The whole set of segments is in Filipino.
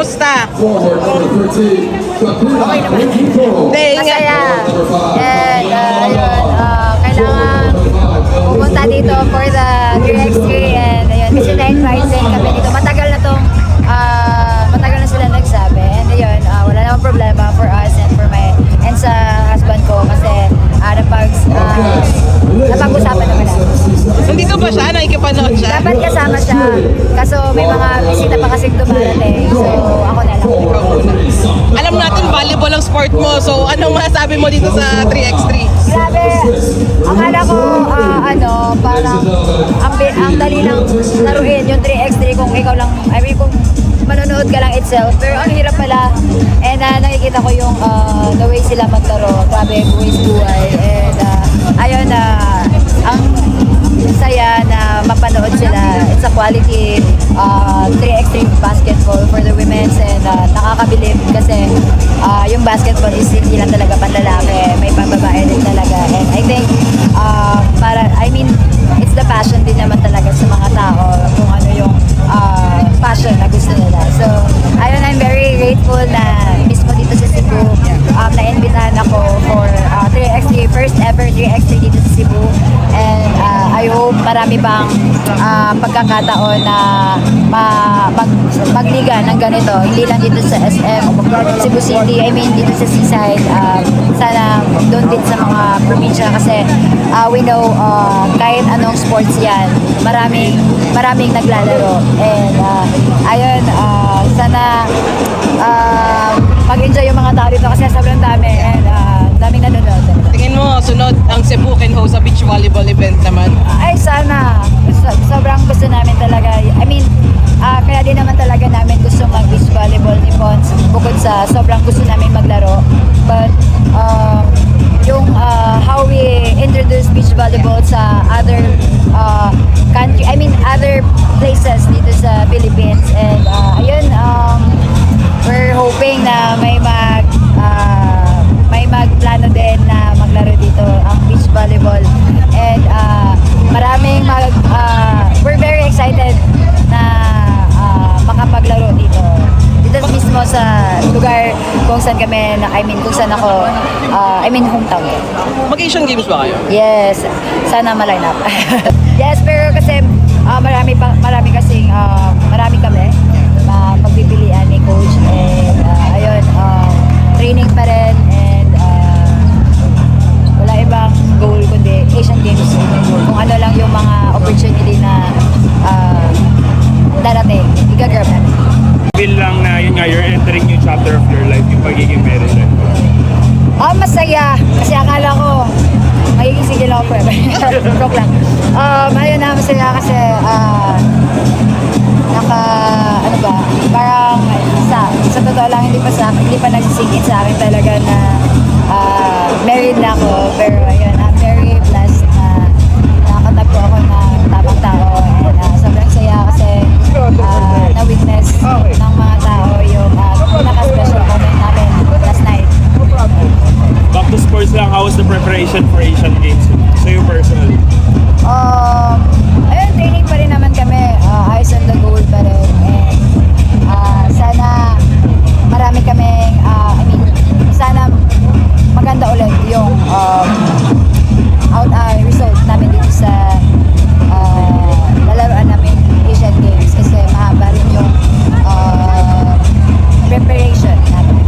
Kamusta? Okay naman. Hindi, Masaya. And ayun, kailangan pumunta dito for the DRX3 and ayun, kasi na-invite din kami dito. Matagal na sila nagsabi. And ayun, wala namang problema for us and for my and sa husband ko kasi napag-usapan naman natin. Nandito ba siya? Nakikipanood siya? Dapat kasama siya. Kaso may mga bisita pa kasing dumarating. So ako na lang. Alam natin, volleyball ang sport mo. So, anong masasabi mo dito sa 3x3? Grabe. Akala ko, parang ang dali lang laruin yung 3x3 kung ikaw lang, kung manonood ka lang itself. Pero ang hirap pala. And nakikita ko yung the way sila maglaro. Grabe, buhay. And ayun, ang saya na mapanood sila. It's a quality 3x3 basketball for the women's and nakakabilib kasi yung basketball is hindi lang talaga panlalaki, may pangbabae din talaga. And I think it's the passion din naman talaga sa mga tao kung ano yung passion na gusto nila. So ayun, I'm very grateful na mismo dito sa Cebu na-invitahan ako for 3x3, first ever 3x3 dito sa Cebu. And I hope marami bang pagkakataon na magliga ng ganito. Hindi lang dito sa SM o Cebu City, dito sa Seaside. Sana doon din sa mga probinsya kasi we know kahit anong sports yan, maraming naglalaro. And ayun, sana mag-enjoy yung mga tao dito kasi sobrang dami and daming nanonood. Tingin mo, sunod ang Cebu can host a beach volleyball event naman? Ay, sana. Sobrang gusto namin talaga. Kaya din naman talaga namin gusto mag-beach volleyball ni Pons bukod sa sobrang gusto namin maglaro. But yung how we introduce beach volleyball sa other country, other places dito sa Philippines. And ayun, we're hoping na may magplano din na maglaro dito ang beach volleyball. And we're very excited na makapaglaro dito. Dito mismo sa lugar kung saan kami, kung saan ako, hometown. Mag-Asian Games ba kayo? Yes, sana ma-line up. Yes, pero kasi marami kami na pagpipilian ni coach and ayun, training pa rin and wala ibang goal kundi Asian Games. Kung ano lang yung mga opportunity na darating, i-grab natin. Feel lang na yun nga, you're entering new chapter of your life, yung pagiging married life. Masaya. Kasi akala ko, magiging sigil ako forever. Joke lang. Ayun na, masaya kasi, parang sa totoo lang, hindi pa nagsisingit sa akin talaga na married na ako. Pero ayun, I'm very blessed na nakatagpo ako ng tamang tao. And sobrang saya kasi na-witness ng mga tao yung pinaka-special moment namin last night. Back to sports lang, how was the preparation for Asian Games? So you personally? Ayun, training pa rin naman kami. Eyes on the goal pa rin. And sana marami kaming, sana maganda ulit yung result namin dito sa lalaroan namin Asian Games kasi mahaba rin yung preparation namin.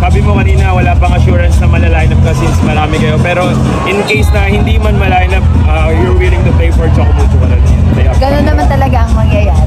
Sabi mo kanina, wala pang assurance na malaline up ka since marami kayo. Pero in case na hindi man malaline up, you're willing to play for Chocomucho ka rin. Ganun naman talaga ang mangyayari.